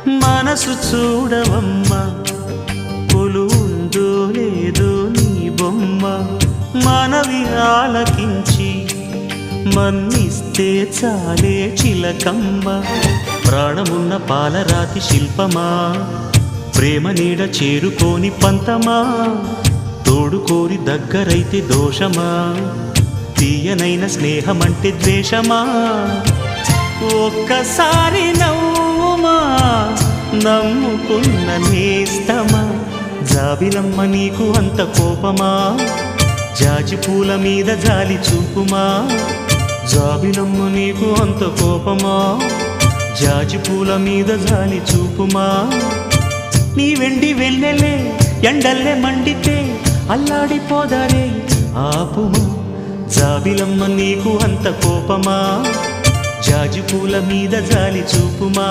మనసు చూడవమ్మా, కొలువుందో లేదో నీ బొమ్మ. మనవి ఆలకించి మన్నిస్తే చాలే చిలకమ్మ. ప్రాణమున్న పాలరాతి శిల్పమా, ప్రేమ నీడ చేరుకోని పంతమా. తోడుకోరి దగ్గరైతే దోషమా, తీయనైన స్నేహమంటే ద్వేషమా. ఒక్కసారి నవ్వుమా, నమ్ముకున్న నేస్తమా. జాబిలమ్మ నీకు అంత కోపమా, జాజి పూల మీద జాలి చూపుమా. జాబిలమ్మ నీకు అంత కోపమా, జాజి పూల మీద జాలి చూపుమా. నీ వెండి వెన్నెలే ఎండల్లే మండితే అల్లాడిపోదారే ఆపుమా. జాబిలమ్మ నీకు అంత కోపమా, జాజి పూల మీద జాలి చూపుమా.